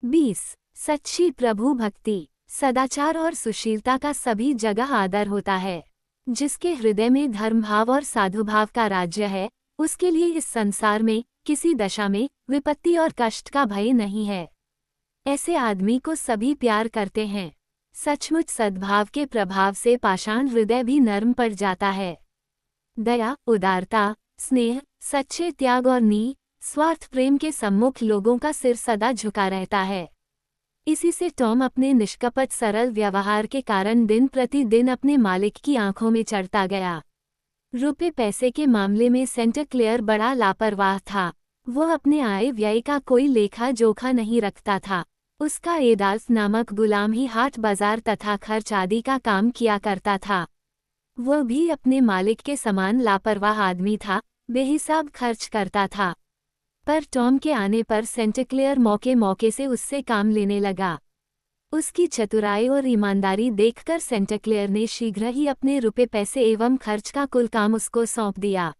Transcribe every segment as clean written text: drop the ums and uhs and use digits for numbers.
20 सच्ची प्रभु भक्ति, सदाचार और सुशीलता का सभी जगह आदर होता है। जिसके हृदय में धर्मभाव और साधुभाव का राज्य है, उसके लिए इस संसार में किसी दशा में विपत्ति और कष्ट का भय नहीं है। ऐसे आदमी को सभी प्यार करते हैं। सचमुच सद्भाव के प्रभाव से पाषाण हृदय भी नर्म पड़ जाता है। दया, उदारता, स्नेह, सच्चे त्याग और स्वार्थ प्रेम के सम्मुख लोगों का सिर सदा झुका रहता है। इसी से टॉम अपने निष्कपट सरल व्यवहार के कारण दिन प्रतिदिन अपने मालिक की आंखों में चढ़ता गया। रुपए पैसे के मामले में सेंट क्लेयर बड़ा लापरवाह था। वह अपने आय व्यय का कोई लेखा जोखा नहीं रखता था। उसका एडाल्फ नामक गुलाम ही हाट बाजार तथा खर्च आदि का काम किया करता था। वह भी अपने मालिक के समान लापरवाह आदमी था, बेहिसाब खर्च करता था। पर टॉम के आने पर सेंट क्लेयर मौके मौके से उससे काम लेने लगा। उसकी चतुराई और ईमानदारी देखकर सेंट क्लेयर ने शीघ्र ही अपने रुपए पैसे एवं खर्च का कुल काम उसको सौंप दिया।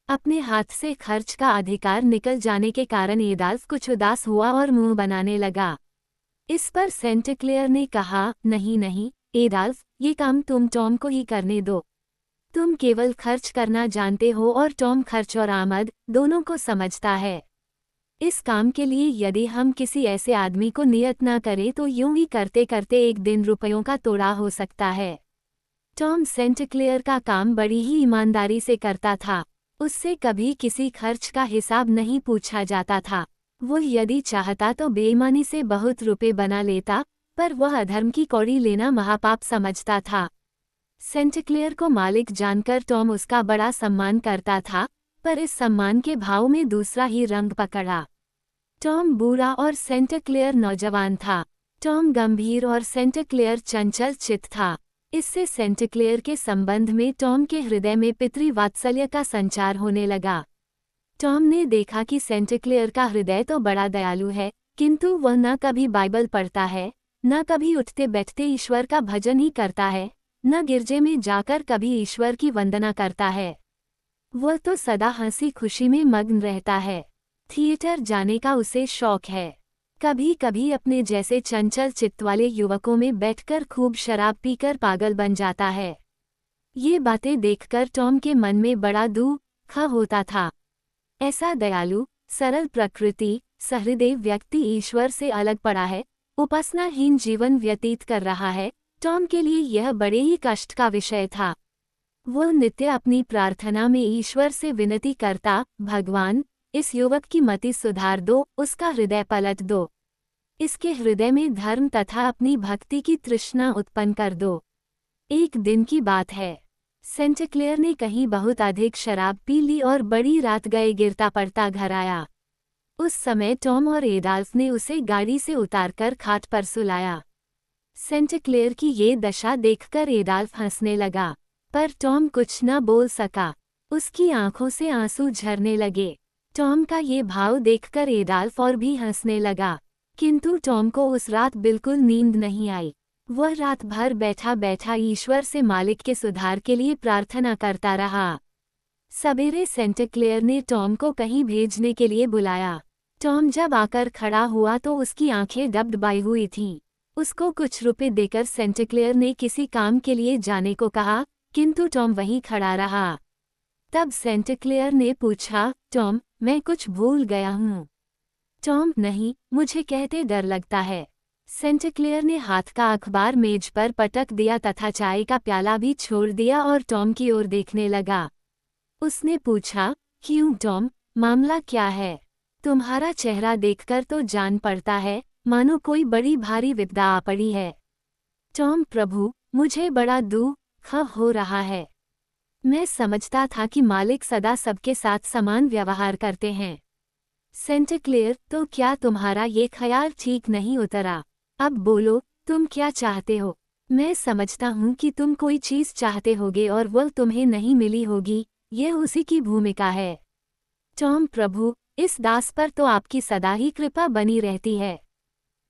अपने हाथ से खर्च का अधिकार निकल जाने के कारण एडाल्फ कुछ उदास हुआ और मुंह बनाने लगा। इस पर सेंट क्लेयर ने कहा, नहीं नहीं एडाल्फ, ये काम तुम टॉम को ही करने दो। तुम केवल खर्च करना जानते हो और टॉम खर्च और आमद दोनों को समझता है। इस काम के लिए यदि हम किसी ऐसे आदमी को नियत न करें तो यूं ही करते करते एक दिन रुपयों का तोड़ा हो सकता है। टॉम सेंट क्लेयर का काम बड़ी ही ईमानदारी से करता था। उससे कभी किसी खर्च का हिसाब नहीं पूछा जाता था। वो यदि चाहता तो बेईमानी से बहुत रुपए बना लेता, पर वह अधर्म की कौड़ी लेना महापाप समझता था। सेंट क्लेयर को मालिक जानकर टॉम उसका बड़ा सम्मान करता था, पर इस सम्मान के भाव में दूसरा ही रंग पकड़ा। टॉम बूढ़ा और सेंट क्लेयर नौजवान था। टॉम गंभीर और सेंट क्लेयर चंचल चित्त था। इससे सेंट क्लेयर के संबंध में टॉम के हृदय में पितृवात्सल्य का संचार होने लगा। टॉम ने देखा कि सेंट क्लेयर का हृदय तो बड़ा दयालु है, किंतु वह न कभी बाइबल पढ़ता है, न कभी उठते बैठते ईश्वर का भजन ही करता है, न गिरजे में जाकर कभी ईश्वर की वंदना करता है। वह तो सदा हंसी खुशी में मग्न रहता है। थिएटर जाने का उसे शौक है। कभी कभी अपने जैसे चंचल चित्त वाले युवकों में बैठकर खूब शराब पीकर पागल बन जाता है। ये बातें देखकर टॉम के मन में बड़ा दुख होता था। ऐसा दयालु, सरल प्रकृति, सहृदय व्यक्ति ईश्वर से अलग पड़ा है, उपासनाहीन जीवन व्यतीत कर रहा है। टॉम के लिए यह बड़े ही कष्ट का विषय था। वह नित्य अपनी प्रार्थना में ईश्वर से विनती करता, भगवान, इस युवक की मति सुधार दो, उसका हृदय पलट दो। इसके हृदय में धर्म तथा अपनी भक्ति की तृष्णा उत्पन्न कर दो। एक दिन की बात है। सेंट क्लेयर ने कहीं बहुत अधिक शराब पी ली और बड़ी रात गए गिरता पड़ता घर आया। उस समय टॉम और एडाल्फ ने उसे गाड़ी से उतारकर खाट पर सुलाया। सेंट क्लेयर की ये दशा देखकर एडाल्फ हंसने लगा, पर टॉम कुछ न बोल सका। उसकी आंखों से आंसू झरने लगे। टॉम का ये भाव देखकर एडाल्फ और भी हंसने लगा, किंतु टॉम को उस रात बिल्कुल नींद नहीं आई। वह रात भर बैठा बैठा ईश्वर से मालिक के सुधार के लिए प्रार्थना करता रहा। सवेरे सेंट क्लेयर ने टॉम को कहीं भेजने के लिए बुलाया। टॉम जब आकर खड़ा हुआ तो उसकी आंखें डबडबाई हुई थीं। उसको कुछ रुपए देकर सेंट क्लेयर ने किसी काम के लिए जाने को कहा, किंतु टॉम वहीं खड़ा रहा। तब सेंट क्लेयर ने पूछा, टॉम, मैं कुछ भूल गया हूँ? टॉम, नहीं, मुझे कहते डर लगता है। सेंट क्लेयर ने हाथ का अखबार मेज पर पटक दिया तथा चाय का प्याला भी छोड़ दिया और टॉम की ओर देखने लगा। उसने पूछा, क्यों टॉम, मामला क्या है? तुम्हारा चेहरा देखकर तो जान पड़ता है मानो कोई बड़ी भारी विपदा आ पड़ी है। टॉम, प्रभु, मुझे बड़ा दुख हो रहा है। मैं समझता था कि मालिक सदा सबके साथ समान व्यवहार करते हैं। सेंट क्लेयर, तो क्या तुम्हारा ये ख्याल ठीक नहीं उतरा? अब बोलो, तुम क्या चाहते हो? मैं समझता हूँ कि तुम कोई चीज़ चाहते होगे और वह तुम्हें नहीं मिली होगी, यह उसी की भूमिका है। टॉम, प्रभु, इस दास पर तो आपकी सदा ही कृपा बनी रहती है।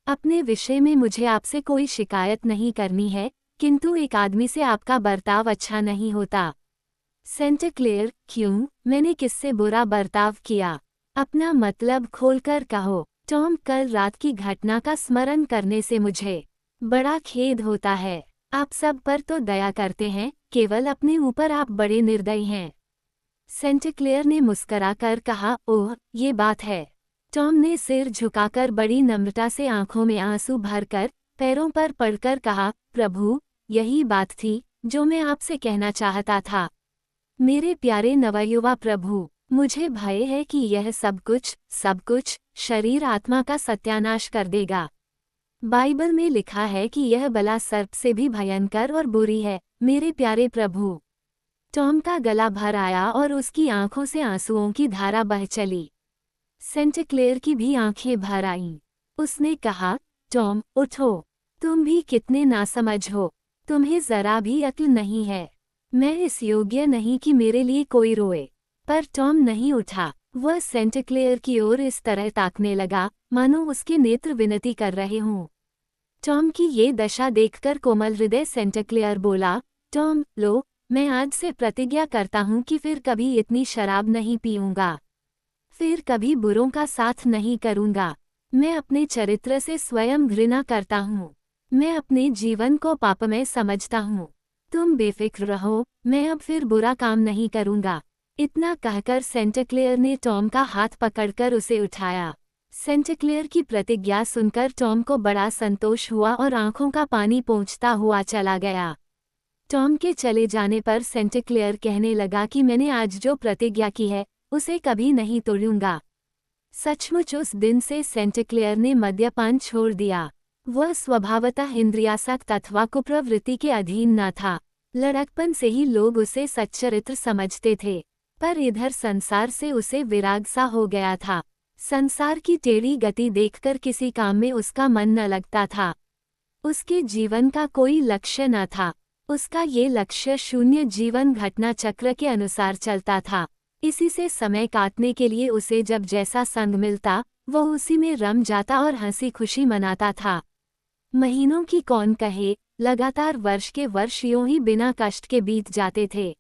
अपने विषय में मुझे आपसे कोई शिकायत नहीं करनी है, किंतु एक आदमी से आपका बर्ताव अच्छा नहीं होता। सेंट क्लेयर, क्यों, मैंने किससे बुरा बर्ताव किया? अपना मतलब खोलकर कहो। टॉम, कल रात की घटना का स्मरण करने से मुझे बड़ा खेद होता है। आप सब पर तो दया करते हैं, केवल अपने ऊपर आप बड़े निर्दयी हैं। सेंट क्लेयर ने मुस्कराकर कहा, ओह, ये बात है। टॉम ने सिर झुकाकर बड़ी नम्रता से आंखों में आंसू भरकर पैरों पर पड़कर कहा, प्रभु, यही बात थी जो मैं आपसे कहना चाहता था। मेरे प्यारे नवयुवा प्रभु, मुझे भय है कि यह सब कुछ शरीर आत्मा का सत्यानाश कर देगा। बाइबल में लिखा है कि यह बला सर्प से भी भयंकर और बुरी है। मेरे प्यारे प्रभु। टॉम का गला भर आया और उसकी आंखों से आंसुओं की धारा बह चली। सेंट क्लेयर की भी आंखें भर आईं। उसने कहा, टॉम, उठो। तुम भी कितने नासमझ हो। तुम्हें जरा भी अक्ल नहीं है। मैं इस योग्य नहीं कि मेरे लिए कोई रोए। पर टॉम नहीं उठा। वह सेंट क्लेयर की ओर इस तरह ताकने लगा मानो उसके नेत्र विनती कर रहे हों। टॉम की ये दशा देखकर कोमल हृदय सेंट क्लेयर बोला, टॉम, लो, मैं आज से प्रतिज्ञा करता हूँ कि फिर कभी इतनी शराब नहीं पीऊंगा। फिर कभी बुरों का साथ नहीं करूंगा। मैं अपने चरित्र से स्वयं घृणा करता हूँ। मैं अपने जीवन को पापमय समझता हूँ। तुम बेफिक्र रहो, मैं अब फिर बुरा काम नहीं करूंगा। इतना कहकर सेंट क्लेयर ने टॉम का हाथ पकड़कर उसे उठाया। सेंट क्लेयर की प्रतिज्ञा सुनकर टॉम को बड़ा संतोष हुआ और आंखों का पानी पोंछता हुआ चला गया। टॉम के चले जाने पर सेंट क्लेयर कहने लगा कि मैंने आज जो प्रतिज्ञा की है उसे कभी नहीं तोड़ूंगा। सचमुच उस दिन से सेंट क्लेयर ने मद्यपान छोड़ दिया। वह स्वभावतः इंद्रियासक्त अथवा कुप्रवृत्ति के अधीन न था। लड़कपन से ही लोग उसे सच्चरित्र समझते थे, पर इधर संसार से उसे विराग सा हो गया था। संसार की टेढ़ी गति देखकर किसी काम में उसका मन न लगता था। उसके जीवन का कोई लक्ष्य न था। उसका ये लक्ष्य शून्य जीवन घटना चक्र के अनुसार चलता था। इसी से समय काटने के लिए उसे जब जैसा संग मिलता वह उसी में रम जाता और हंसी खुशी मनाता था। महीनों की कौन कहे, लगातार वर्ष के वर्ष यूं ही बिना कष्ट के बीत जाते थे।